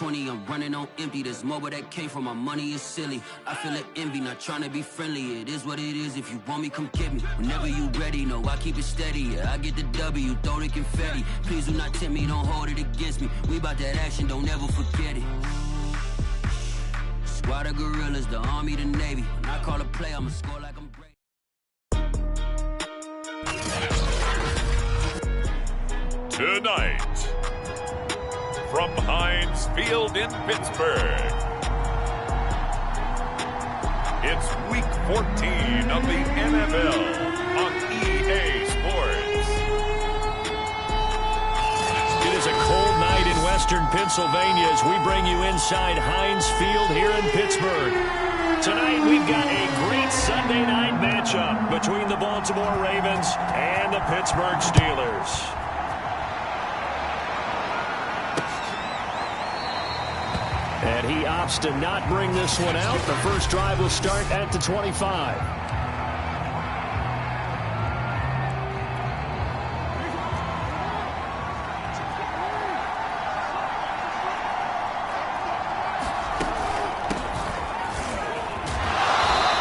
20, I'm running on empty. There's more where that came from, my money is silly. I feel it envy, not trying to be friendly. It is what it is, if you want me, come get me. Whenever you ready, no, I keep it steady. Yeah, I get the W, throw the confetti. Please do not tempt me, don't hold it against me. We about that action, don't ever forget it. Squad of gorillas, the Army, the Navy. When I call a play, I'ma score like I'm Brady. Tonight, from Heinz Field in Pittsburgh, it's Week 14 of the NFL on EA Sports. It is a cold night in western Pennsylvania as we bring you inside Heinz Field here in Pittsburgh. Tonight, we've got a great Sunday night matchup between the Baltimore Ravens and the Pittsburgh Steelers. And he opts to not bring this one out. The first drive will start at the 25.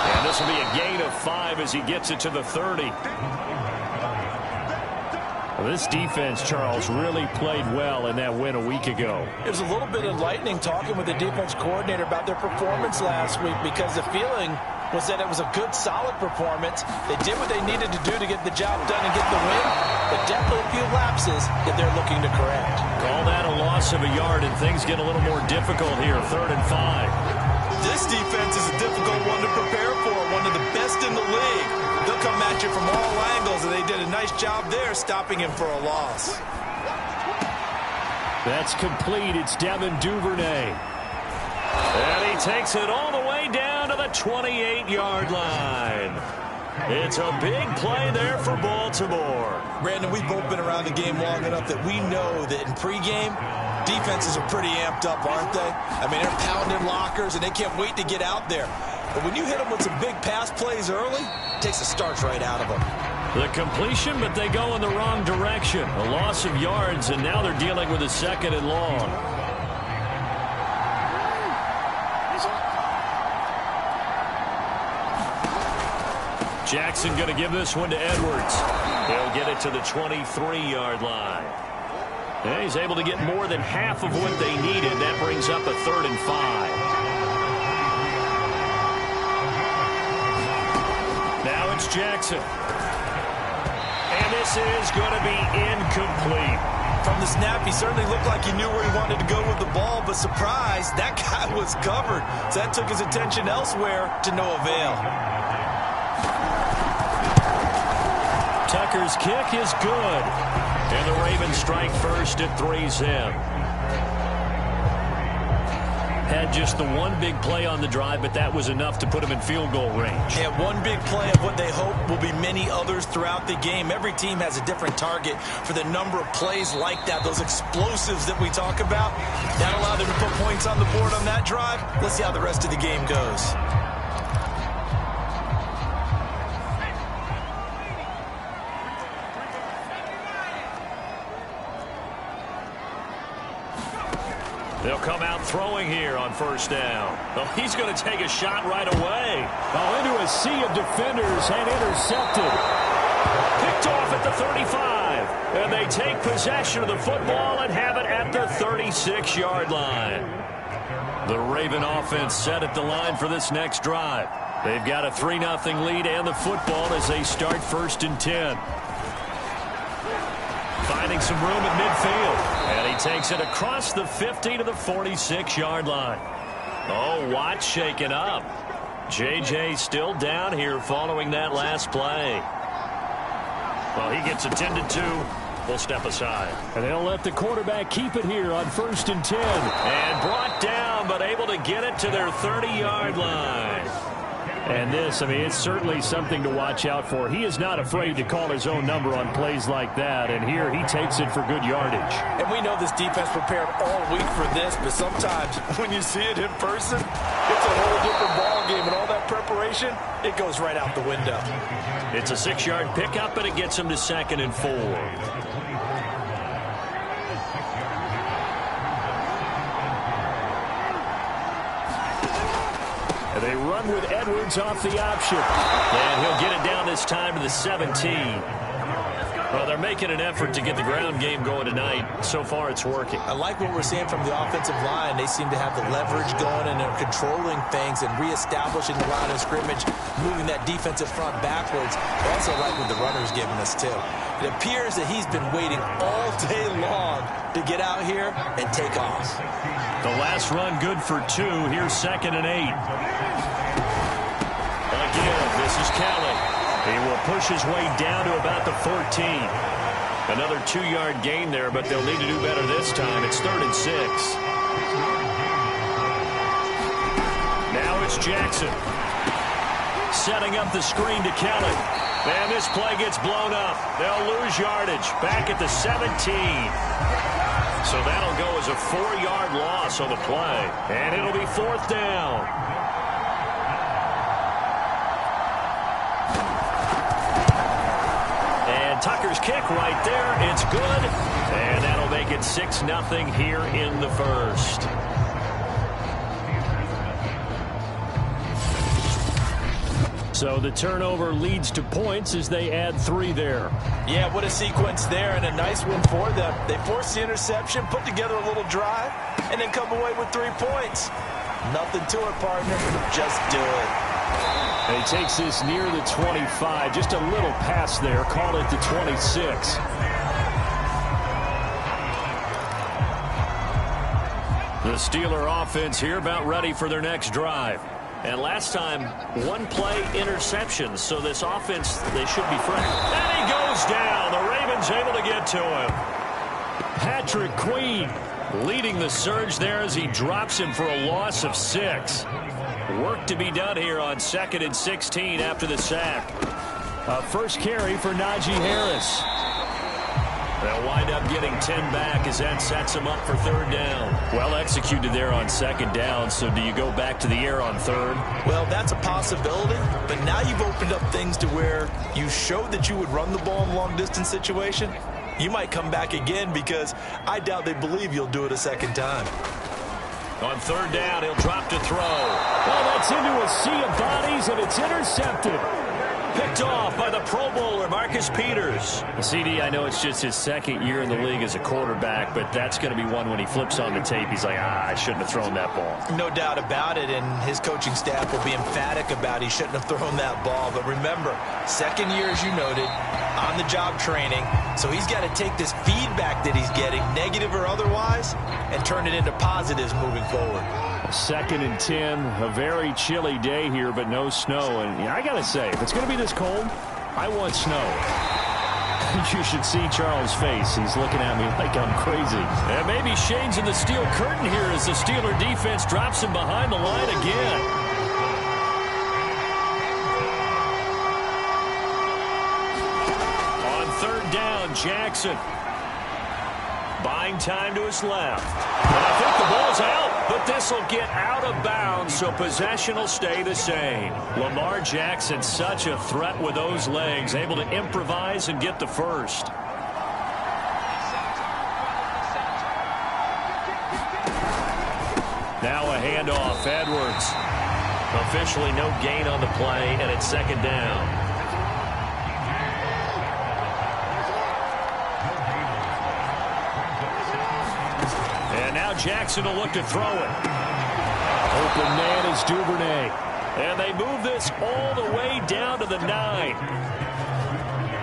And this will be a gain of 5 as he gets it to the 30. This defense, Charles, really played well in that win a week ago. It was a little bit enlightening talking with the defense coordinator about their performance last week because the feeling was that it was a good, solid performance. They did what they needed to do to get the job done and get the win, but definitely a few lapses that they're looking to correct. Call that a loss of a yard, and things get a little more difficult here, 3rd and 5. This defense is a difficult one to prepare for, one of the best in the league. They'll come at you from all angles, and they did a nice job there stopping him for a loss. That's complete. It's Devin Duvernay. And he takes it all the way down to the 28-yard line. It's a big play there for Baltimore. Brandon, we've both been around the game long enough that we know that in pregame, defenses are pretty amped up, aren't they? I mean, they're pounding lockers, and they can't wait to get out there. But when you hit them with some big pass plays early, it takes the starch right out of them. The completion, but they go in the wrong direction. A loss of yards, and now they're dealing with a 2nd and long. Jackson going to give this one to Edwards. He'll get it to the 23-yard line. And he's able to get more than half of what they needed. That brings up a 3rd and 5. Now it's Jackson. And this is going to be incomplete. From the snap, he certainly looked like he knew where he wanted to go with the ball, but surprise, that guy was covered. So that took his attention elsewhere to no avail. Tucker's kick is good. And the Ravens strike first at 3-zip. Had just the one big play on the drive, but that was enough to put him in field goal range. Yeah, one big play of what they hope will be many others throughout the game. Every team has a different target for the number of plays like that, those explosives that we talk about. That allowed them to put points on the board on that drive. Let's see how the rest of the game goes. They'll come out throwing here on 1st down. Well, he's going to take a shot right away. Oh, into a sea of defenders and intercepted. Picked off at the 35. And they take possession of the football and have it at the 36-yard line. The Raven offense set at the line for this next drive. They've got a 3-0 lead and the football as they start 1st and 10. Finding some room at midfield. And he takes it across the 50 to the 46-yard line. Oh, Watt shaken up. J.J. still down here following that last play. Well, he gets attended to. We'll step aside. And they'll let the quarterback keep it here on 1st and 10. And brought down, but able to get it to their 30-yard line. And this, I mean, it's certainly something to watch out for. He is not afraid to call his own number on plays like that. And here he takes it for good yardage. And we know this defense prepared all week for this, but sometimes when you see it in person, it's a whole different ball game. And all that preparation, it goes right out the window. It's a 6-yard pickup, and it gets him to 2nd and 4. And they run with Edwards off the option. And he'll get it down this time to the 17. Well, they're making an effort to get the ground game going tonight. So far, it's working. I like what we're seeing from the offensive line. They seem to have the leverage going, and they're controlling things and reestablishing the line of scrimmage, moving that defensive front backwards. I also like what the runner's giving us, too. It appears that he's been waiting all day long to get out here and take off. The last run good for 2. Here's 2nd and 8. Again, this is Kelly. He will push his way down to about the 14. Another 2-yard gain there, but they'll need to do better this time. It's 3rd and 6. Now it's Jackson. Setting up the screen to Kelly. And this play gets blown up. They'll lose yardage. Back at the 17. So that'll go as a 4-yard loss on the play. And it'll be 4th down. Tucker's kick right there. It's good. And that'll make it 6-0 here in the first. So the turnover leads to points as they add 3 there. Yeah, what a sequence there, and a nice one for them. They forced the interception, put together a little drive, and then come away with 3 points. Nothing to it, partner. Just do it. And he takes this near the 25. Just a little pass there. Call it the 26. The Steeler offense here about ready for their next drive. And last time, 1-play interception. So this offense, they should be fresh. And he goes down. The Ravens able to get to him. Patrick Queen leading the surge there as he drops him for a loss of 6. Work to be done here on 2nd and 16 after the sack. First carry for Najee Harris. They'll wind up getting 10 back as that sets them up for 3rd down. Well executed there on 2nd down, so do you go back to the air on 3rd? Well, that's a possibility, but now you've opened up things to where you showed that you would run the ball in a long-distance situation. You might come back again because I doubt they believe you'll do it a 2nd time. On 3rd down, he'll drop to throw. Well, that's into a sea of bodies, and it's intercepted. Picked off by the Pro Bowler, Marcus Peters. CD, I know it's just his 2nd year in the league as a quarterback, but that's going to be one when he flips on the tape. He's like, I shouldn't have thrown that ball. No doubt about it, and his coaching staff will be emphatic about he shouldn't have thrown that ball. But remember, 2nd year, as you noted, on-the-job training, so he's got to take this feedback that he's getting, negative or otherwise, and turn it into positives moving forward. 2nd and 10, a very chilly day here, but no snow. And I got to say, if it's going to be this cold, I want snow. You should see Charles' face. He's looking at me like I'm crazy. And maybe shades in the steel curtain here as the Steeler defense drops him behind the line again. On 3rd down, Jackson. Buying time to his left. And I think the ball's out. But this will get out of bounds, so possession will stay the same. Lamar Jackson, such a threat with those legs, able to improvise and get the first. Now a handoff, Edwards. Officially no gain on the play, and it's 2nd down. Jackson will look to throw it. Open man is Duvernay. And they move this all the way down to the 9.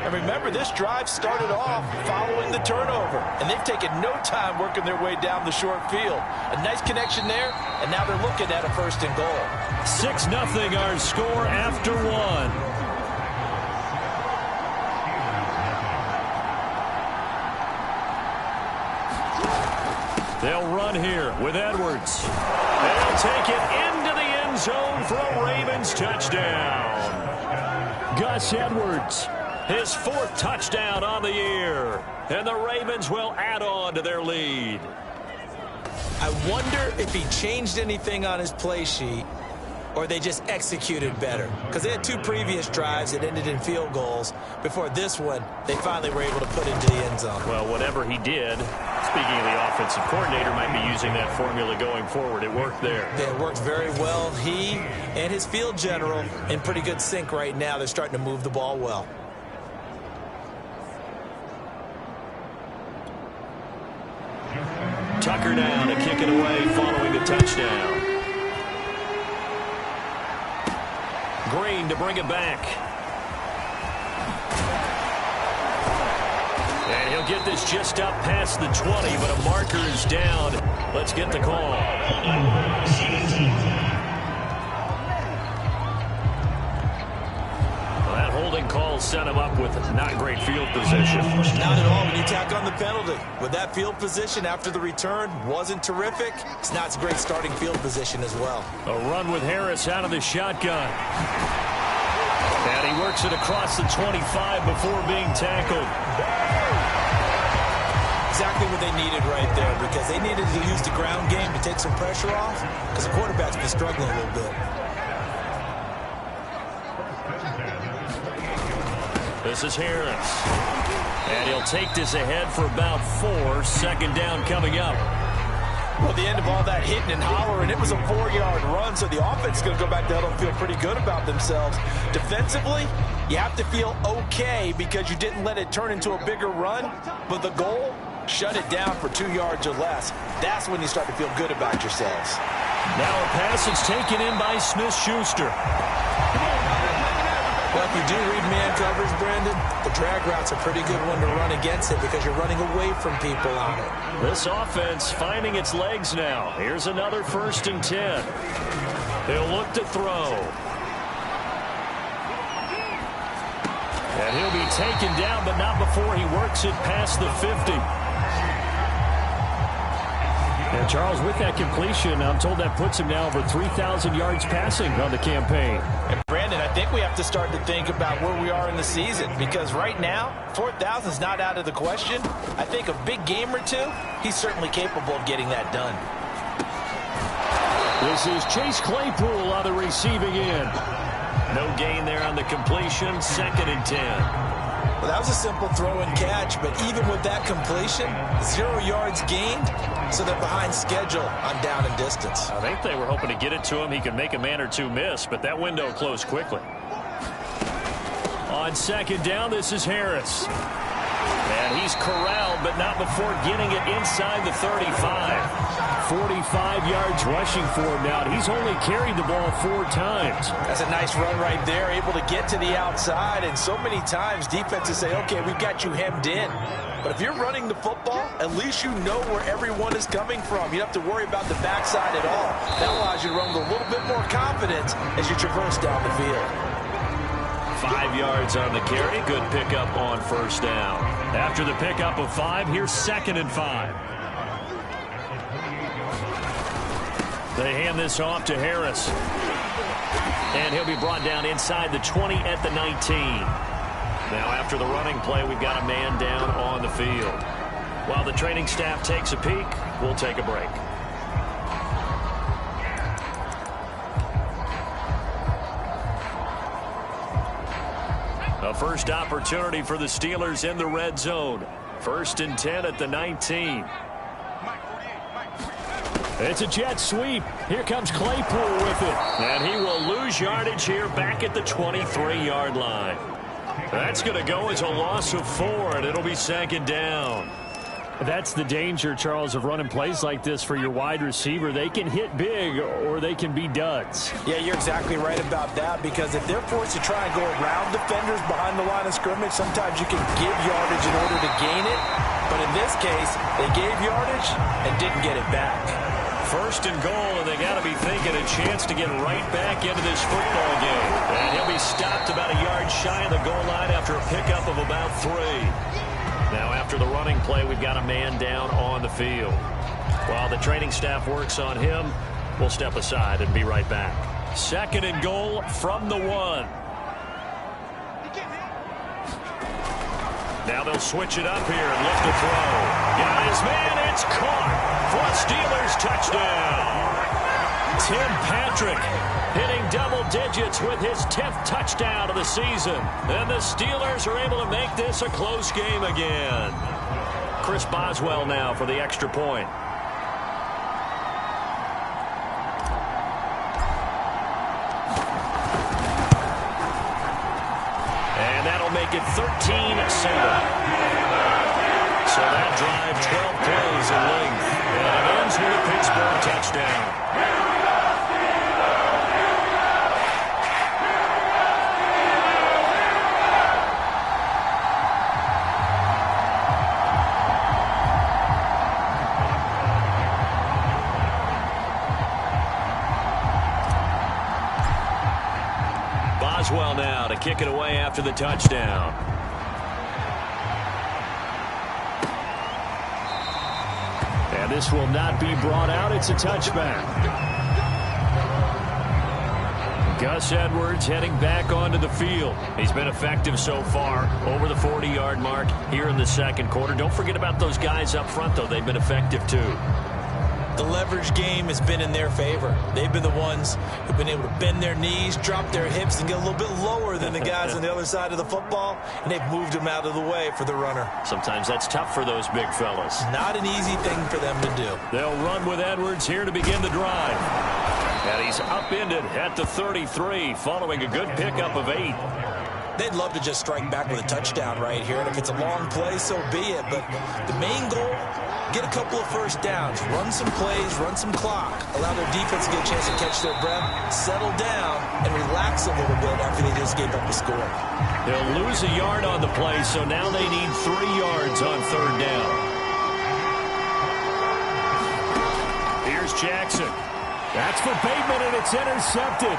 And remember, this drive started off following the turnover. And they've taken no time working their way down the short field. A nice connection there, and now they're looking at a 1st and goal. 6-0 our score after 1. They'll run here with Edwards. They'll take it into the end zone for a Ravens touchdown. Gus Edwards, his 4th touchdown on the year. And the Ravens will add on to their lead. I wonder if he changed anything on his play sheet or they just executed better. Because they had 2 previous drives that ended in field goals. Before this one, they finally were able to put into the end zone. Well, whatever he did, Speaking of the offensive coordinator, might be using that formula going forward. It worked there. Yeah, it worked very well. He and his field general in pretty good sync right now. They're starting to move the ball well. Tucker now to kick it away following the touchdown. Green to bring it back. And he'll get this just up past the 20, but a marker is down. Let's get the call. Well, that holding call set him up with not great field position. Not at all when you tack on the penalty. With that field position after the return wasn't terrific. It's not a great starting field position as well. A run with Harris out of the shotgun. And he works it across the 25 before being tackled. Exactly what they needed right there, because they needed to use the ground game to take some pressure off, because the quarterback's been struggling a little bit. This is Harris. And he'll take this ahead for about 4. Second down coming up. Well, at the end of all that hitting and hollering, it was a 4-yard run, so the offense is going to go back there and feel pretty good about themselves. Defensively, you have to feel okay because you didn't let it turn into a bigger run, but the goal, shut it down for 2 yards or less. That's when you start to feel good about yourselves. Now a pass is taken in by Smith-Schuster. Well, if you do read man coverage, Brandon, the drag route's a pretty good one to run against it because you're running away from people on it. This offense finding its legs now. Here's another 1st and 10. He'll look to throw. And he'll be taken down, but not before he works it past the 50. And Charles, with that completion, I'm told that puts him now over 3,000 yards passing on the campaign. And Brandon, I think we have to start to think about where we are in the season, because right now, 4,000 is not out of the question. I think a big game or two, he's certainly capable of getting that done. This is Chase Claypool on the receiving end. No gain there on the completion. 2nd and 10. Well, that was a simple throw and catch, but even with that completion, 0 yards gained, so they're behind schedule on down and distance. I think they were hoping to get it to him. He could make a man or two miss, but that window closed quickly. On 2nd down, this is Harris. And he's corralled, but not before getting it inside the 35. 45 yards rushing for him now. He's only carried the ball 4 times. That's a nice run right there, able to get to the outside. And so many times defenses say, okay, we've got you hemmed in. But if you're running the football, at least you know where everyone is coming from. You don't have to worry about the backside at all. That allows you to run with a little bit more confidence as you traverse down the field. 5 yards on the carry. Good pickup on 1st down. After the pickup of 5, here's 2nd and 5. They hand this off to Harris. And he'll be brought down inside the 20 at the 19. Now after the running play, we've got a man down on the field. While the training staff takes a peek, we'll take a break. A first opportunity for the Steelers in the red zone. 1st and 10 at the 19. It's a jet sweep. Here comes Claypool with it. And he will lose yardage here back at the 23-yard line. That's going to go as a loss of 4, and it'll be 2nd down. That's the danger, Charles, of running plays like this for your wide receiver. They can hit big or they can be duds. Yeah, you're exactly right about that, because if they're forced to try and go around defenders behind the line of scrimmage, sometimes you can give yardage in order to gain it. But in this case, they gave yardage and didn't get it back. 1st and goal, and they got to be thinking a chance to get right back into this football game. And he'll be stopped about a yard shy of the goal line after a pickup of about 3. Now after the running play, we've got a man down on the field. While the training staff works on him, we'll step aside and be right back. 2nd and goal from the 1. Now they'll switch it up here and look to throw. Got his man, it's caught for a Steelers touchdown. Tim Patrick hitting double digits with his 10th touchdown of the season. And the Steelers are able to make this a close game again. Chris Boswell now for the extra point. And that'll make it 13-7. So that drive, 12 plays in length. And it ends with a Pittsburgh touchdown. Boswell now to kick it away after the touchdown. And this will not be brought out. It's a touchback. Gus Edwards heading back onto the field. He's been effective so far, over the 40-yard mark here in the second quarter. Don't forget about those guys up front, though. They've been effective, too. The leverage game has been in their favor. They've been the ones who've been able to bend their knees, drop their hips, and get a little bit lower than the guys on the other side of the football, and they've moved them out of the way for the runner. Sometimes that's tough for those big fellas. Not an easy thing for them to do. They'll run with Edwards here to begin the drive. And he's upended at the 33, following a good pickup of 8. They'd love to just strike back with a touchdown right here, and if it's a long play, so be it. But the main goal, get a couple of first downs, run some plays, run some clock, allow their defense to get a chance to catch their breath, settle down, and relax a little bit after they just gave up a score. They'll lose a yard on the play, so now they need 3 yards on third down. Here's Jackson. That's for Bateman, and it's intercepted.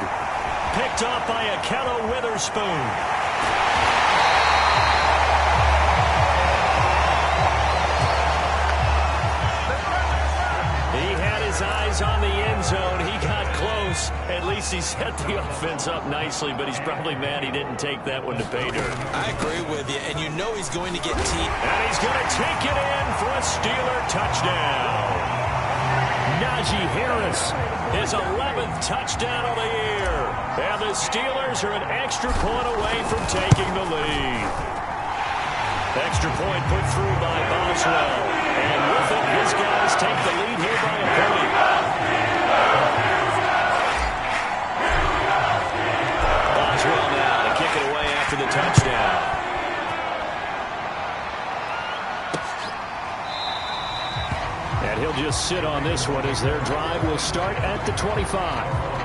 Picked off by Akello Witherspoon. Eyes on the end zone. He got close. At least he set the offense up nicely, but he's probably mad he didn't take that one to pay dirt. I agree with you, and you know he's going to get teeth. And he's going to take it in for a Steeler touchdown. Najee Harris, his 11th touchdown of the year. And the Steelers are an extra point away from taking the lead. Extra point put through by Boswell. And with it, his guys take the lead here by a point. Boswell now to kick it away after the touchdown. And he'll just sit on this one as their drive will start at the 25.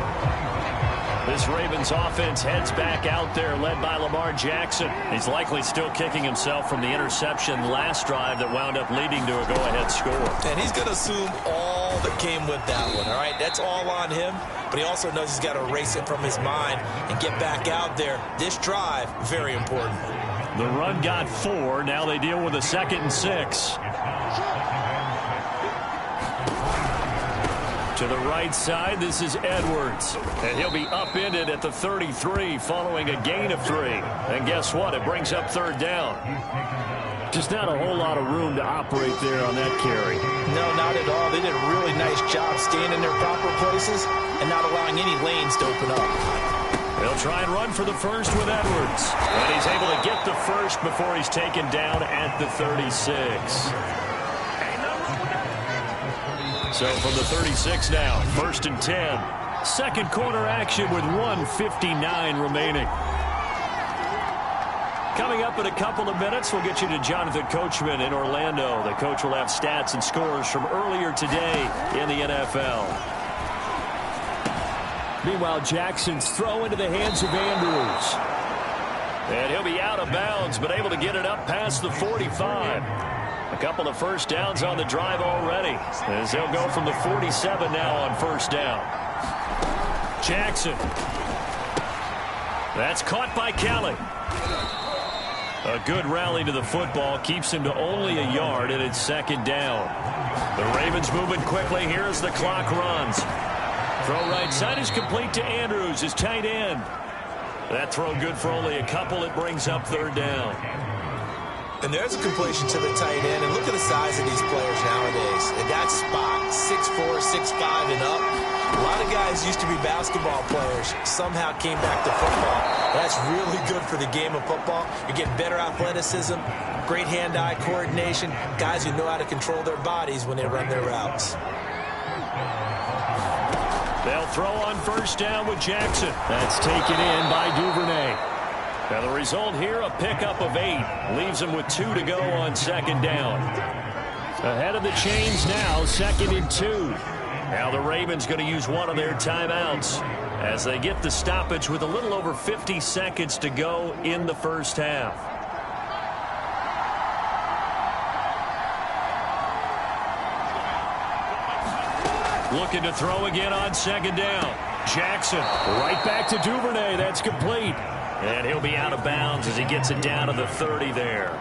This Ravens offense heads back out there, led by Lamar Jackson. He's likely still kicking himself from the interception last drive that wound up leading to a go-ahead score. And he's going to assume all that came with that one, all right? That's all on him, but he also knows he's got to erase it from his mind and get back out there. This drive, very important. The run got 4. Now they deal with a 2nd and 6. To the right side, this is Edwards. And he'll be upended at the 33 following a gain of 3. And guess what? It brings up third down. Just not a whole lot of room to operate there on that carry. No, not at all. They did a really nice job staying in their proper places and not allowing any lanes to open up. They'll try and run for the first with Edwards. And he's able to get the first before he's taken down at the 36. So from the 36 now, 1st and 10. Second quarter action with 1:59 remaining. Coming up in a couple of minutes, we'll get you to Jonathan Coachman in Orlando. The coach will have stats and scores from earlier today in the NFL. Meanwhile, Jackson's throw into the hands of Andrews. And he'll be out of bounds, but able to get it up past the 45. A couple of first downs on the drive already, as they'll go from the 47 now on first down. Jackson. That's caught by Kelly. A good rally to the football keeps him to only a yard, and it's 2nd down. The Ravens moving quickly here as the clock runs. Throw right side is complete to Andrews, his tight end. That throw good for only a couple. It brings up third down. And there's a completion to the tight end. And look at the size of these players nowadays. They got spot 6'4", 6'5", and up. A lot of of guys used to be basketball players, somehow came back to football. That's really good for the game of football. You're getting better athleticism, great hand-eye coordination, guys who know how to control their bodies when they run their routes. They'll throw on first down with Jackson. That's taken in by Duvernay. Now the result here, a pickup of 8. Leaves them with 2 to go on second down. Ahead of the chains now, 2nd and 2. Now the Ravens going to use one of their timeouts as they get the stoppage with a little over 50 seconds to go in the first half. Looking to throw again on second down. Jackson right back to Duvernay. That's complete. And he'll be out of bounds as he gets it down to the 30 there.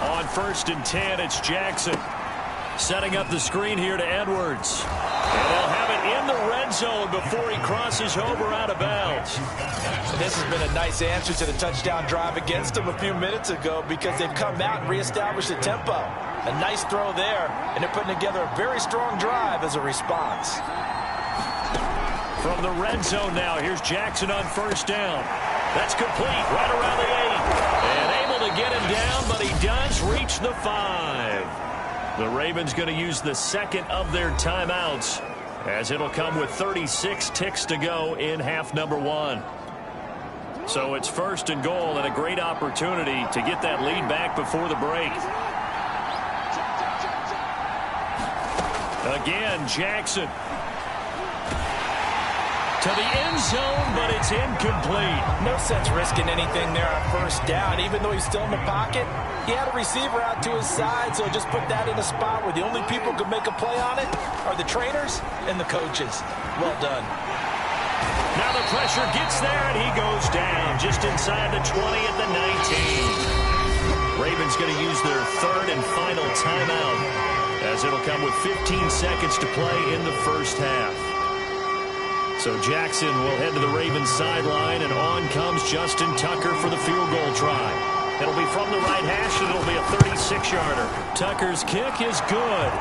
On 1st and 10, it's Jackson. Setting up the screen here to Edwards. And they'll have it in the red zone before he crosses over out of bounds. This has been a nice answer to the touchdown drive against them a few minutes ago because they've come out and reestablished the tempo. A nice throw there, and they're putting together a very strong drive as a response. From the red zone now, here's Jackson on first down. That's complete right around the 8. And able to get him down, but he does reach the 5. The Ravens going to use the second of their timeouts as it'll come with 36 ticks to go in half number 1. So it's 1st and goal and a great opportunity to get that lead back before the break. Again, Jackson. To the end zone, but it's incomplete. No sense risking anything there on first down. Even though he's still in the pocket, he had a receiver out to his side, so just put that in a spot where the only people who can make a play on it are the trainers and the coaches. Well done. Now the pressure gets there, and he goes down just inside the 20 at the 19. Ravens going to use their 3rd and final timeout as it'll come with 15 seconds to play in the first half. So Jackson will head to the Ravens sideline, and on comes Justin Tucker for the field goal try. It'll be from the right hash, and it'll be a 36-yarder. Tucker's kick is good.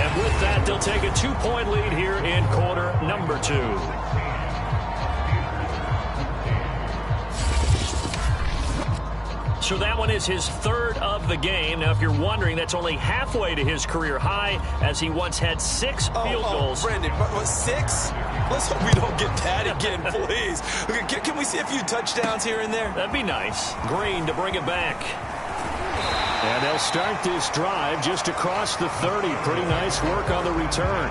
And with that, they'll take a 2-point lead here in quarter number 2. So that one is his 3rd of the game. Now, if you're wondering, that's only halfway to his career high, as he once had 6 field goals. Brendan, what, 6? Let's hope we don't get that again, please. Can we see a few touchdowns here and there? That'd be nice. Green to bring it back. And they'll start this drive just across the 30. Pretty nice work on the return.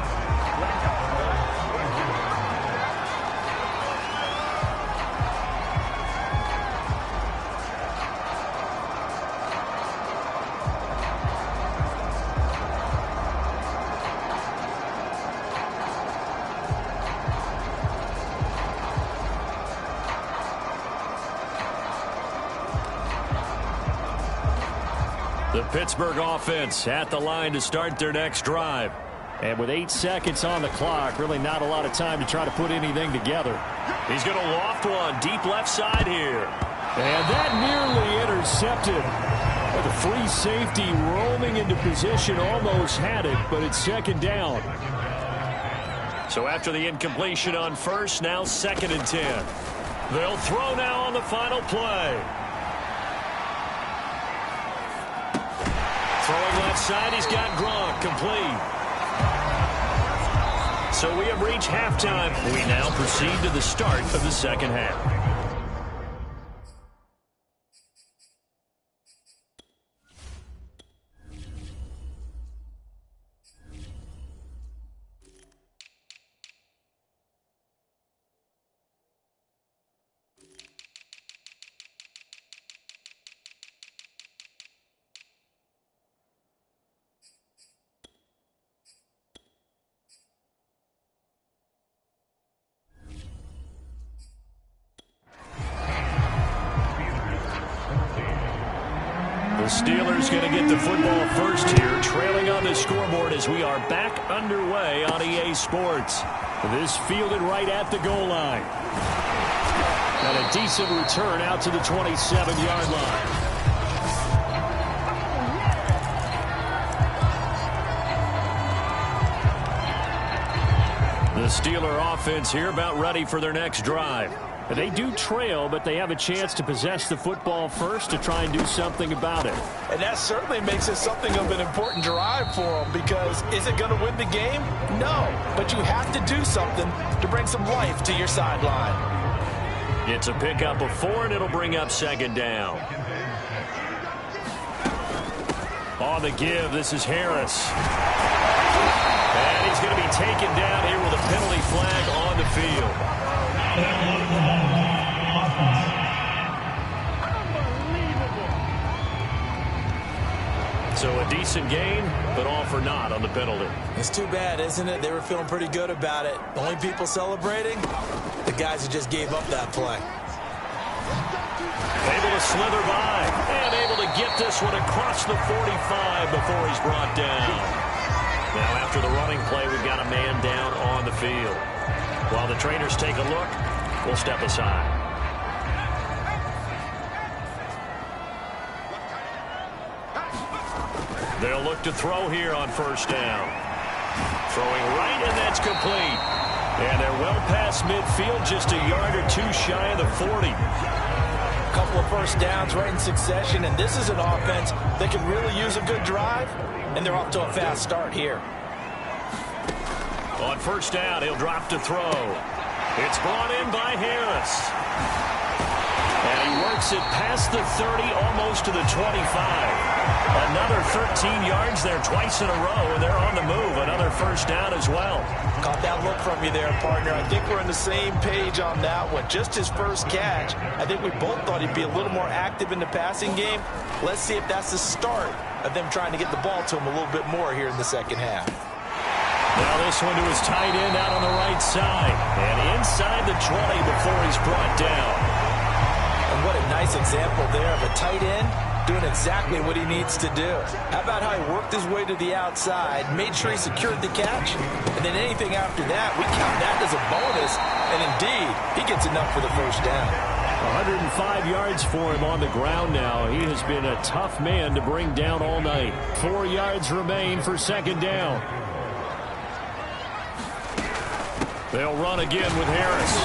The Pittsburgh offense at the line to start their next drive. And with 8 seconds on the clock, really not a lot of time to try to put anything together. He's going to loft one deep left side here. And that nearly intercepted. The free safety roaming into position almost had it, but it's 2nd down. So after the incompletion on first, now 2nd and 10. They'll throw now on the final play. Throwing left side, he's got Gronk, complete. So we have reached halftime. We now proceed to the start of the second half. The Steelers going to get the football first here, trailing on the scoreboard as we are back underway on EA Sports. This fielded right at the goal line. And a decent return out to the 27-yard line. Steeler offense here about ready for their next drive. They do trail, but they have a chance to possess the football first to try and do something about it. And that certainly makes it something of an important drive for them, because is it going to win the game? No, but you have to do something to bring some life to your sideline. It's a pickup of 4, and it'll bring up second down. On the give, this is Harris. And he's going to be taken down here with a penalty flag on the field. So a decent gain, but all for naught on the penalty. It's too bad, isn't it? They were feeling pretty good about it. The only people celebrating, the guys who just gave up that play. Able to slither by and able to get this one across the 45 before he's brought down. Now after the running play, we've got a man down on the field. While the trainers take a look, we'll step aside. They'll look to throw here on first down. Throwing right, and that's complete. And they're well past midfield, just a yard or 2 shy of the 40. A couple of first downs right in succession, and this is an offense that can really use a good drive, and they're off to a fast start here. On first down, he'll drop to throw. It's brought in by Harris. And he works it past the 30, almost to the 25. Another 13 yards there twice in a row, and they're on the move. Another first down as well. Caught that look from you there, partner. I think we're on the same page on that one. Just his first catch. I think we both thought he'd be a little more active in the passing game. Let's see if that's the start of them trying to get the ball to him a little bit more here in the second half. Now this one to his tight end out on the right side. And inside the 20 before he's brought down. And what a nice example there of a tight end doing exactly what he needs to do. How about how he worked his way to the outside, made sure he secured the catch, and then anything after that, we count that as a bonus. And indeed, he gets enough for the first down. 105 yards for him on the ground now. He has been a tough man to bring down all night. 4 yards remain for second down. They'll run again with Harris.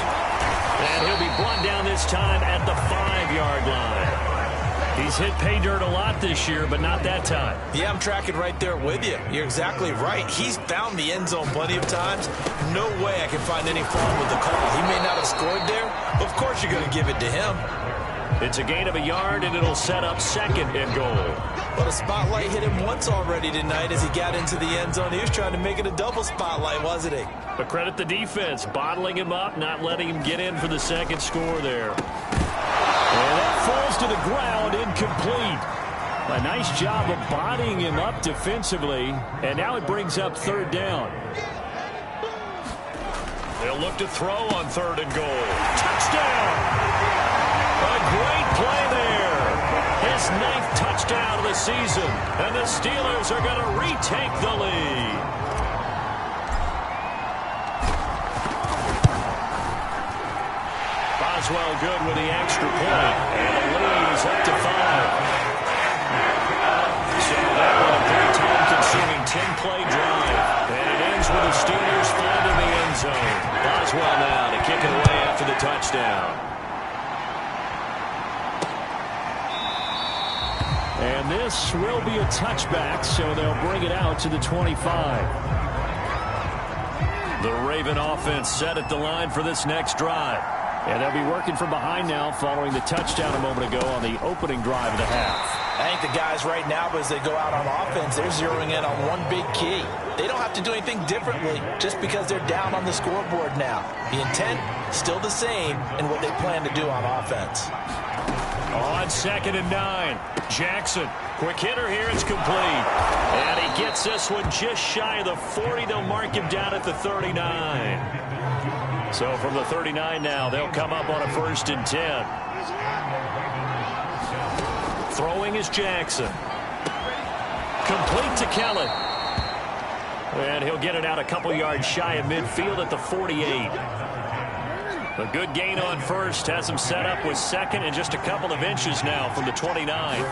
And he'll be brought down this time at the 5-yard line. He's hit pay dirt a lot this year, but not that time. Yeah, I'm tracking right there with you. You're exactly right. He's found the end zone plenty of times. No way I can find any fault with the call. He may not have scored there. Of course you're going to give it to him. It's a gain of a yard, and it'll set up second and goal. But a spotlight hit him once already tonight as he got into the end zone. He was trying to make it a double spotlight, wasn't he? But credit the defense, bottling him up, not letting him get in for the second score there. And that falls to the ground, incomplete. A nice job of bodying him up defensively, and now it brings up third down. They'll look to throw on third and goal. Touchdown! A great play there. His 9th touchdown of the season, and the Steelers are going to retake the lead. Boswell good with the extra point, and the lead is up to 5. So that was a pretty time-consuming 10-play drive, and it ends with the Steelers finding the end zone. Boswell now to kick it away after the touchdown. And this will be a touchback, so they'll bring it out to the 25. The Raven offense set at the line for this next drive. And they'll be working from behind now following the touchdown a moment ago on the opening drive of the half. I think the guys right now, as they go out on offense, they're zeroing in on one big key. They don't have to do anything differently just because they're down on the scoreboard now. The intent, still the same in what they plan to do on offense. On 2nd and 9, Jackson. Quick hitter here, it's complete. And he gets this one just shy of the 40. They'll mark him down at the 39. So from the 39 now, they'll come up on a 1st and 10. Throwing is Jackson. Complete to Kellen. And he'll get it out a couple yards shy of midfield at the 48. A good gain on first has him set up with second and just a couple of inches now from the 29.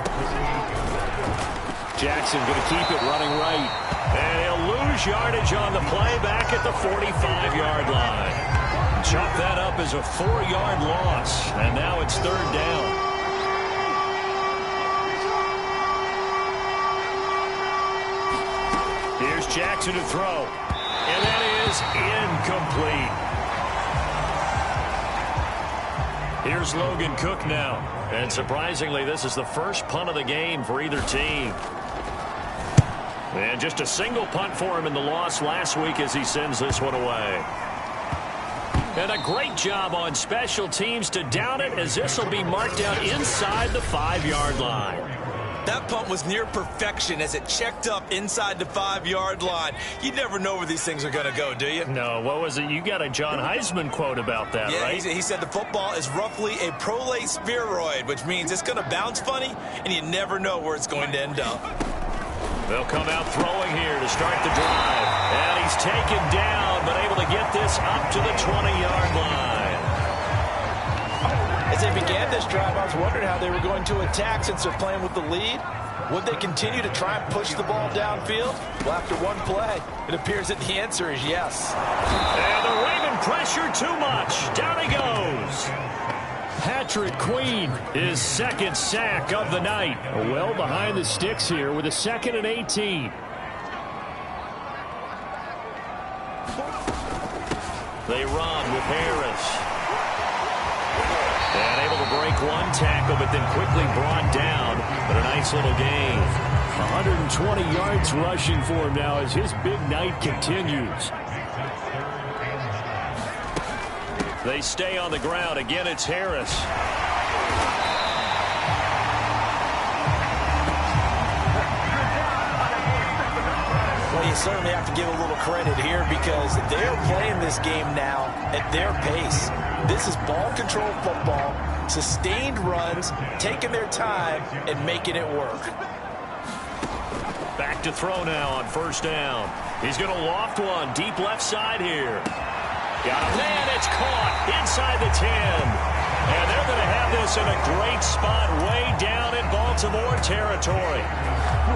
Jackson going to keep it running right. And he'll lose yardage on the play back at the 45-yard line. Chop that up as a 4-yard loss. And now it's third down. Here's Jackson to throw. And that is incomplete. Here's Logan Cook now. And surprisingly, this is the first punt of the game for either team. And just a single punt for him in the loss last week as he sends this one away. And a great job on special teams to down it, as this will be marked out inside the 5-yard line. That punt was near perfection as it checked up inside the 5-yard line. You never know where these things are going to go, do you? No, what was it? You got a John Heisman quote about that, yeah, right? He said the football is roughly a prolate spheroid, which means it's going to bounce funny, and you never know where it's going to end up. They'll come out throwing here to start the drive. And he's taken down, but able to get this up to the 20-yard line. As they began this drive, I was wondering how they were going to attack since they're playing with the lead. Would they continue to try and push the ball downfield? Well, after one play, it appears that the answer is yes. And the Raven pressure too much. Down he goes. Patrick Queen, His second sack of the night. well behind the sticks here with a 2nd and 18. They run with Harris. And able to break one tackle, but then quickly brought down. But a nice little gain. 120 yards rushing for him now as his big night continues. They stay on the ground. Again, it's Harris. Well, you certainly have to give a little credit here because they're playing this game now at their pace. This is ball control football, sustained runs, taking their time, and making it work. Back to throw now on first down. He's going to loft one deep left side here. Got a man, it's caught inside the 10. And they're going to have this in a great spot way down in Baltimore territory.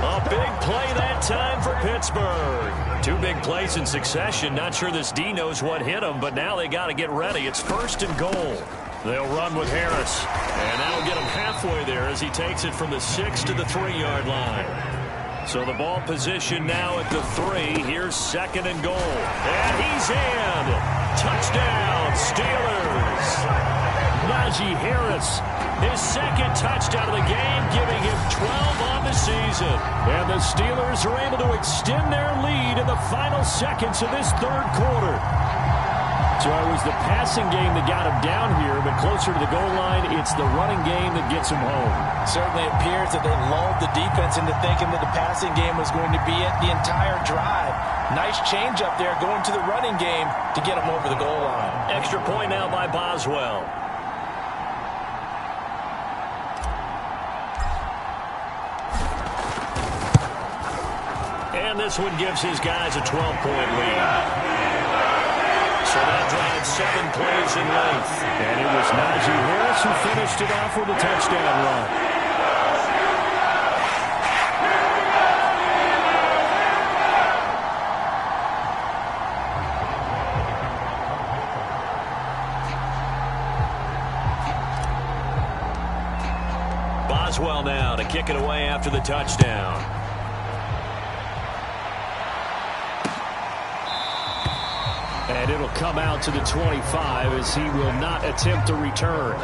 A big play that time for Pittsburgh. 2 big plays in succession. Not sure this D knows what hit him, but now they got to get ready. It's 1st and goal. They'll run with Harris. And that'll get him halfway there as he takes it from the 6 to the 3-yard line. So the ball position now at the 3. Here's 2nd and goal. And he's in. Touchdown, Steelers. Najee Harris, his 2nd touchdown of the game, giving him 12 on the season. And the Steelers are able to extend their lead in the final seconds of this 3rd quarter. So it was the passing game that got him down here, but closer to the goal line, it's the running game that gets him home. Certainly appears that they lulled the defense into thinking that the passing game was going to be it the entire drive. Nice change up there going to the running game to get him over the goal line. Extra point now by Boswell. And this one gives his guys a 12-point lead. So that drive 7 plays in length. And it was Najee Harris who finished it off with a touchdown run. Boswell now to kick it away after the touchdown. And it'll come out to the 25 as he will not attempt to return.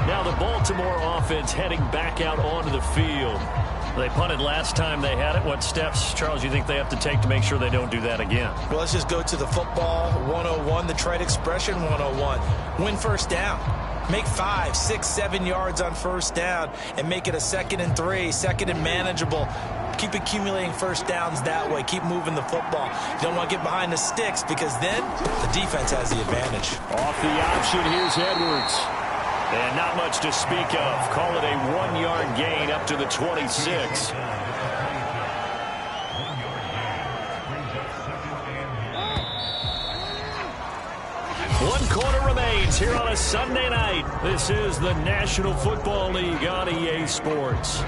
Now the Baltimore offense heading back out onto the field. They punted last time they had it. What steps, Charles, you think they have to take to make sure they don't do that again? Well, let's just go to the football 101, the trade expression 101. Win first down. Make 5, 6, 7 yards on first down and make it a 2nd and 3, 2nd and manageable. Keep accumulating first downs that way. Keep moving the football. You don't want to get behind the sticks because then the defense has the advantage. Off the option, here's Edwards. And not much to speak of. Call it a 1-yard gain up to the 26. One quarter remains here on a Sunday night. This is the National Football League on EA Sports.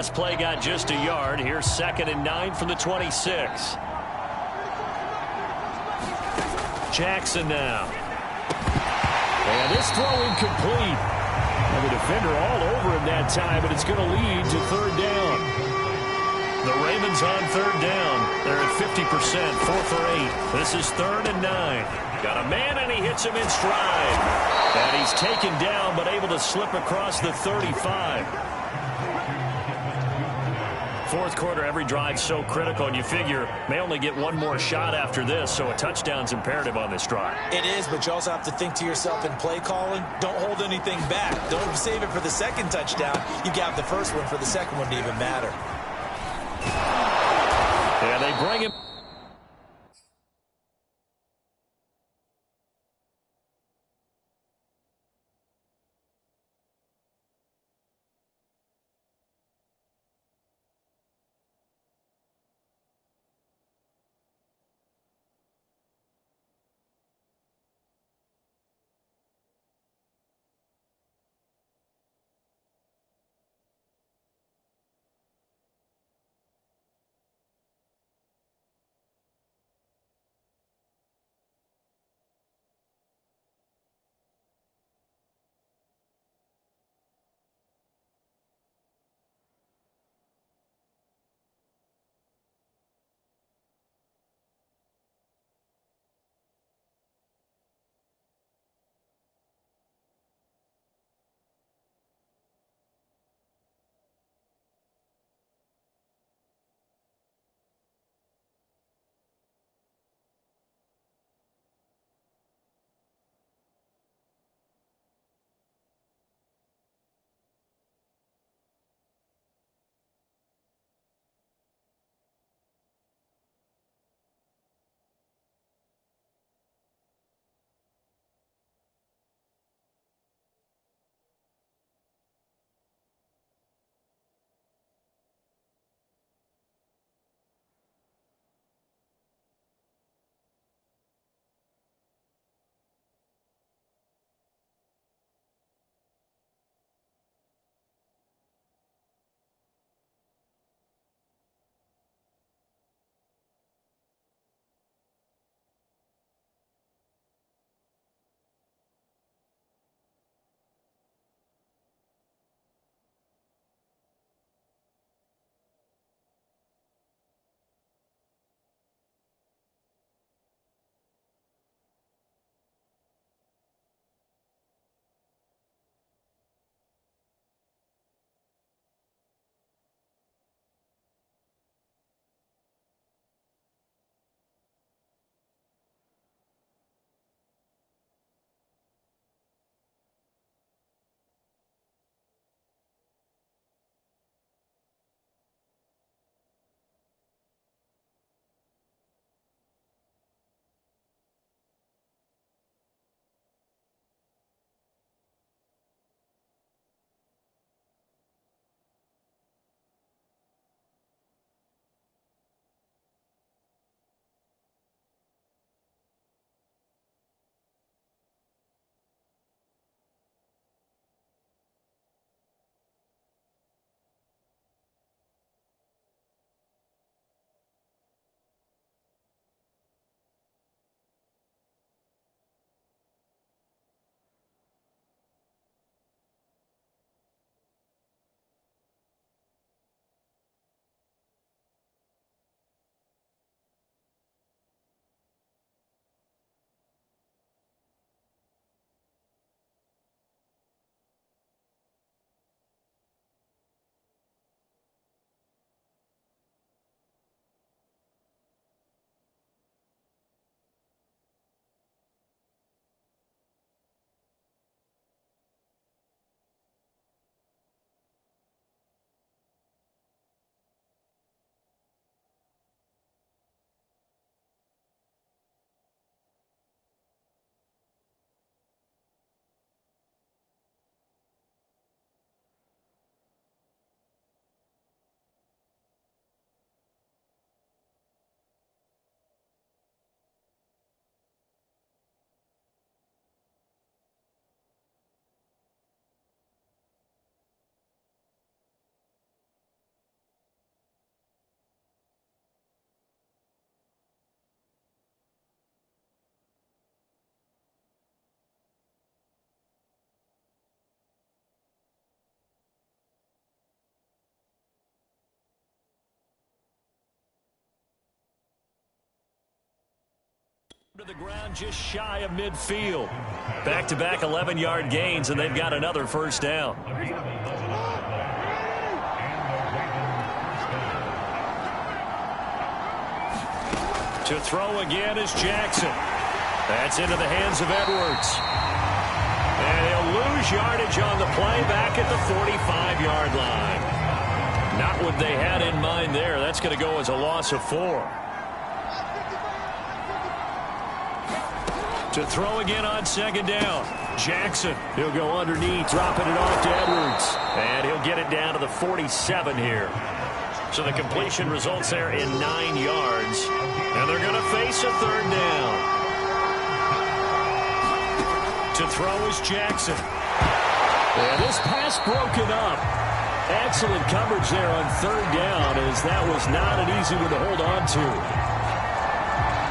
Last play got just a yard. Here's 2nd and 9 from the 26. Jackson now. And this throw incomplete. And the defender all over him that time, but it's going to lead to 3rd down. The Ravens on 3rd down. They're at 50%, 4 for 8. This is 3rd and 9. Got a man, and he hits him in stride. And he's taken down, but able to slip across the 35. Fourth quarter, every drive's so critical, and you figure may only get one more shot after this, so a touchdown's imperative on this drive. It is, but you also have to think to yourself in play calling, don't hold anything back. Don't save it for the second touchdown. You got the first one for the second one to even matter. Yeah, they bring him. To the ground just shy of midfield. Back-to-back 11-yard gains, and they've got another first down. To throw again is Jackson. That's into the hands of Edwards. And he'll lose yardage on the play back at the 45-yard line. Not what they had in mind there. That's going to go as a loss of 4. To throw again on second down. Jackson. He'll go underneath, dropping it off to Edwards. And he'll get it down to the 47 here. So the completion results there in 9 yards. And they're going to face a third down. To throw is Jackson. And this pass broken up. Excellent coverage there on third down, as that was not an easy one to hold on to.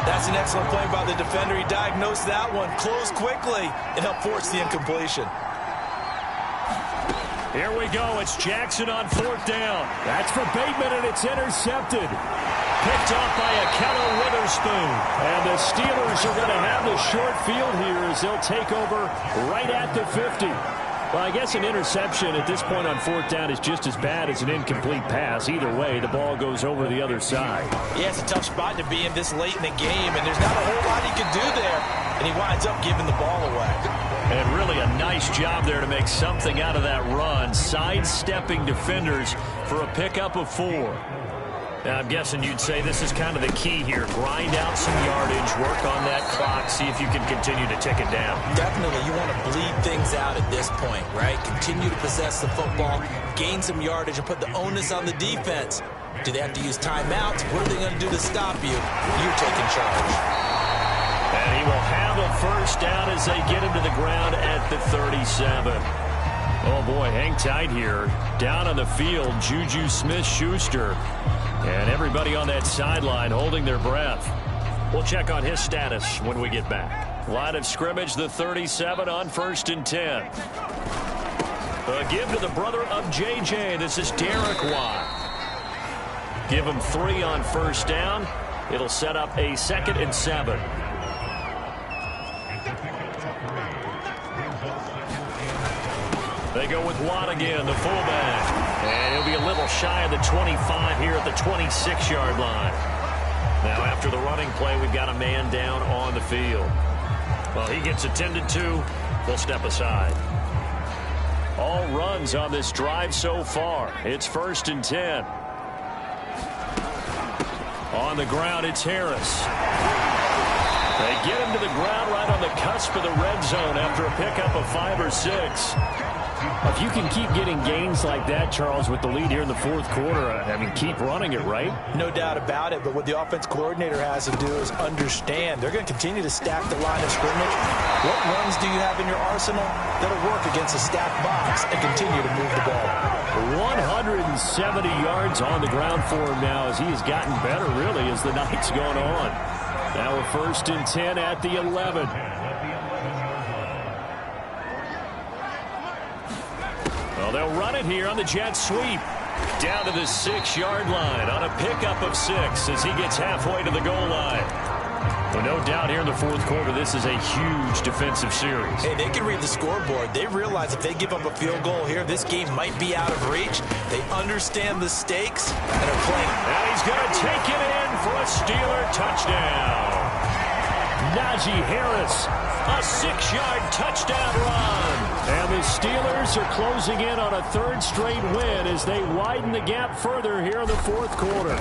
That's an excellent play by the defender. He diagnosed that one, closed quickly, and helped force the incompletion. Here we go. It's Jackson on fourth down. That's for Bateman, and it's intercepted. Picked off by Akello Witherspoon. And the Steelers are going to have the short field here as they'll take over right at the 50. Well, I guess an interception at this point on fourth down is just as bad as an incomplete pass. Either way, the ball goes over the other side. Yeah, it's a tough spot to be in this late in the game, and there's not a whole lot he can do there, and he winds up giving the ball away. And really a nice job there to make something out of that run, sidestepping defenders for a pickup of 4. Now, I'm guessing you'd say this is kind of the key here. Grind out some yardage, work on that clock, see if you can continue to tick it down. Definitely, you want to bleed things out at this point, right? Continue to possess the football, gain some yardage, and put the onus on the defense. Do they have to use timeouts? What are they going to do to stop you? You're taking charge. And he will have a first down as they get him to the ground at the 37. Oh, boy, hang tight here. Down on the field, Juju Smith-Schuster. And everybody on that sideline holding their breath. We'll check on his status when we get back. Line of scrimmage, the 37 on 1st and 10. A give to the brother of J.J. This is Derek Watt. Give him 3 on first down. It'll set up a 2nd and 7. They go with Watt again, the fullback. And he'll be a little shy of the 25 here at the 26-yard line. Now, after the running play, we've got a man down on the field. Well, he gets attended to. They'll step aside. All runs on this drive so far. It's 1st and 10. On the ground, it's Harris. They get him to the ground right on the cusp of the red zone after a pickup of 5 or 6. If you can keep getting gains like that, Charles, with the lead here in the fourth quarter, I mean, keep running it, right? No doubt about it, but what the offense coordinator has to do is understand. They're going to continue to stack the line of scrimmage. What runs do you have in your arsenal that'll work against a stacked box and continue to move the ball? 170 yards on the ground for him now as he has gotten better, really, as the night's gone on. Now a 1st and 10 at the 11. Well, they'll run it here on the jet sweep. Down to the 6-yard line on a pickup of 6 as he gets halfway to the goal line. Well, no doubt here in the fourth quarter, this is a huge defensive series. Hey, they can read the scoreboard. They realize if they give up a field goal here, this game might be out of reach. They understand the stakes and are playing. And he's going to take it in for a Steeler touchdown. Najee Harris, a 6-yard touchdown run. And the Steelers are closing in on a 3rd straight win as they widen the gap further here in the fourth quarter.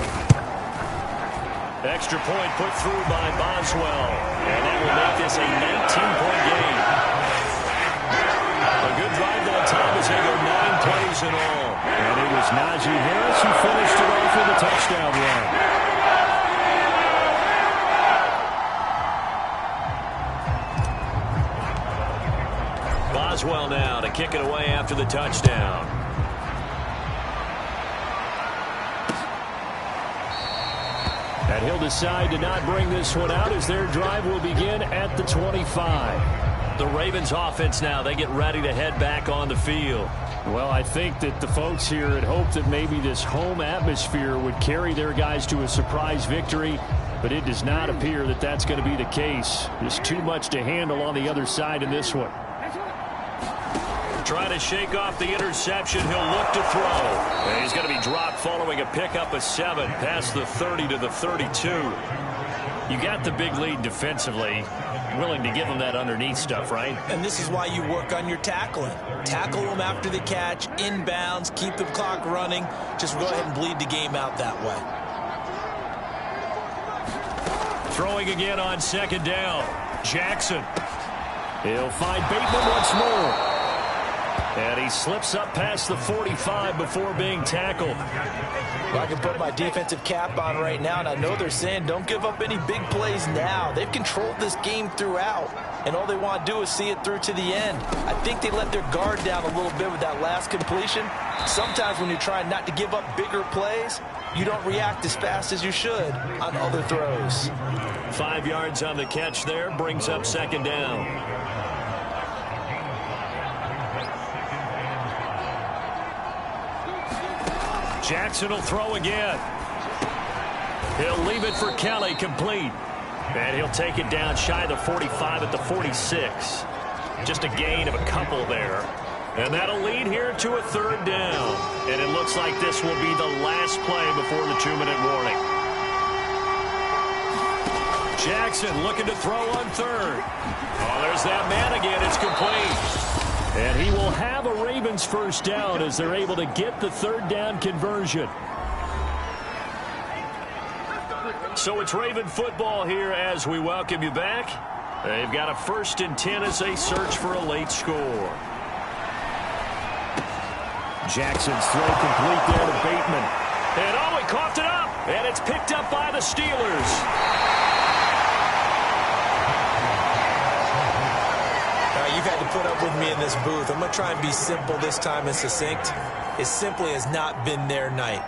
Extra point put through by Boswell. And that will make this a 19-point game. A good drive by Thomas. They go 9 plays in all. And it was Najee Harris who finished it off with a touchdown run. Boswell now to kick it away after the touchdown. And he'll decide to not bring this one out as their drive will begin at the 25. The Ravens offense now, they get ready to head back on the field. Well, I think that the folks here had hoped that maybe this home atmosphere would carry their guys to a surprise victory. but it does not appear that that's going to be the case. Just too much to handle on the other side in this one. Trying to shake off the interception. He'll look to throw. And he's going to be dropped following a pickup of 7 past the 30 to the 32. You got the big lead defensively. Willing to give them that underneath stuff, right? And this is why you work on your tackling. Tackle them after the catch, inbounds, keep the clock running. Just go ahead and bleed the game out that way. Throwing again on 2nd down. Jackson. He'll find Bateman once more. And he slips up past the 45 before being tackled. Well, I can put my defensive cap on right now, and I know they're saying don't give up any big plays now. They've controlled this game throughout, and all they want to do is see it through to the end. I think they let their guard down a little bit with that last completion. Sometimes when you're trying not to give up bigger plays, you don't react as fast as you should on other throws. 5 yards on the catch there, brings up 2nd down. Jackson will throw again. He'll leave it for Kelly, complete. And he'll take it down shy of the 45 at the 46. Just a gain of a couple there. And that'll lead here to a 3rd down. And it looks like this will be the last play before the 2-minute warning. Jackson looking to throw on 3rd. Oh, there's that man again. It's complete. And he will have a Ravens 1st down as they're able to get the 3rd down conversion. So it's Raven football here as we welcome you back. They've got a 1st and 10 as they search for a late score. Jackson's throw complete there to Bateman. And oh, he coughed it up. And it's picked up by the Steelers. You've had to put up with me in this booth. I'm going to try and be simple this time and succinct. It simply has not been their night.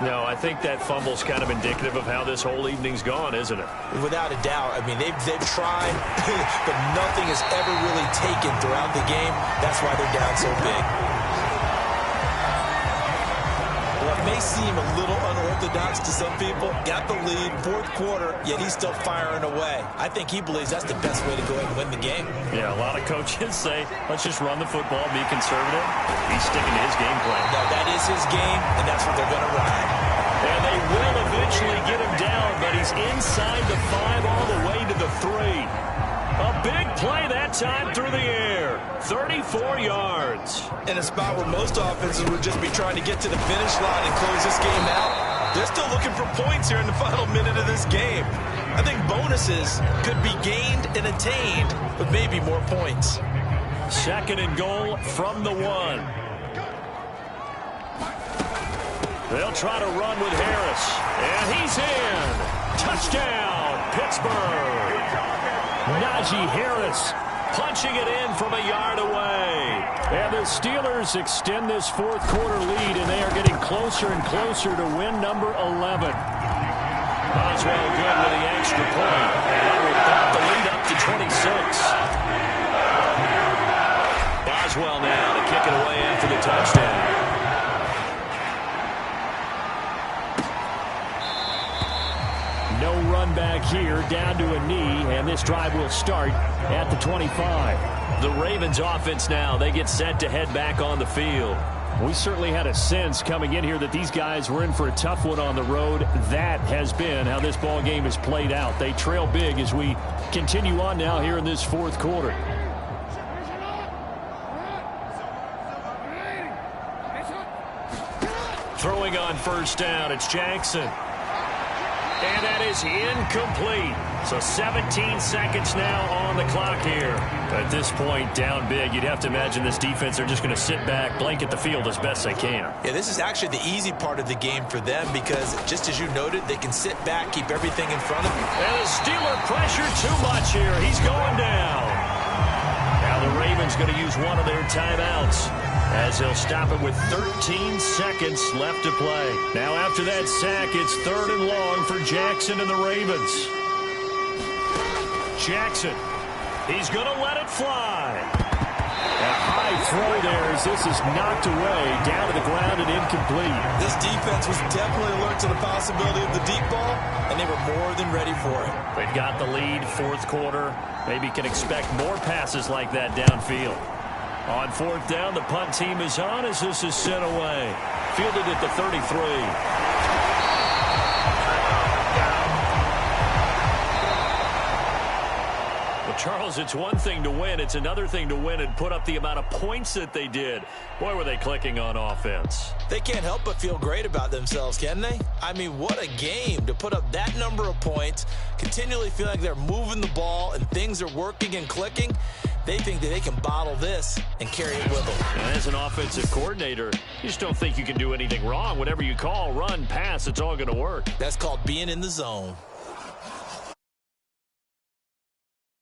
No, I think that fumble's kind of indicative of how this whole evening's gone, isn't it? Without a doubt. I mean, they've tried, but nothing has ever really taken throughout the game. That's why they're down so big. Well, it may seem a little unorthodox to some people. Got the lead, 4th quarter, yet he's still firing away. I think he believes that's the best way to go ahead and win the game. Yeah, a lot of coaches say, let's just run the football, be conservative. He's sticking to his game plan. No, that is his game, and that's what they're going to ride. And they will eventually get him down, but he's inside the 5 all the way to the 3. A big play that time through the air. 34 yards. In a spot where most offenses would just be trying to get to the finish line and close this game out, they're still looking for points here in the final minute of this game. I think bonuses could be gained and attained, but maybe more points. 2nd and goal from the 1. They'll try to run with Harris. And he's in. Touchdown, Pittsburgh. Najee Harris punching it in from a yard away. And the Steelers extend this 4th quarter lead, and they are getting closer and closer to win number 11. Boswell good with the extra point. And will bump the lead up to 26. Boswell now to kick it away after the touchdown. No run back here, down to a knee, and this drive will start at the 25. The Ravens offense now, they get set to head back on the field. We certainly had a sense coming in here that these guys were in for a tough one on the road. That has been how this ball game has played out. They trail big as we continue on now here in this 4th quarter. Throwing on 1st down, it's Jackson. And that is incomplete. So 17 seconds now on the clock here. At this point, down big, you'd have to imagine this defense are just going to sit back, blanket the field as best they can. Yeah, this is actually the easy part of the game for them because, just as you noted, they can sit back, keep everything in front of them. And the Steeler pressure too much here. He's going down. Now the Ravens going to use one of their timeouts, as he'll stop it with 13 seconds left to play. Now after that sack, it's 3rd and long for Jackson and the Ravens. Jackson, he's going to let it fly. A high throw there as as this is knocked away, down to the ground and incomplete. This defense was definitely alert to the possibility of the deep ball, and they were more than ready for it. They've got the lead, fourth quarter. Maybe can expect more passes like that downfield. On fourth down, the punt team is on as this is sent away. Fielded at the 33. Charles, it's one thing to win. It's another thing to win and put up the amount of points that they did. Boy, were they clicking on offense. They can't help but feel great about themselves, can they? I mean, what a game to put up that number of points, continually feel like they're moving the ball and things are working and clicking. They think that they can bottle this and carry it with them. And as an offensive coordinator, you just don't think you can do anything wrong. Whatever you call, run, pass, it's all going to work. That's called being in the zone.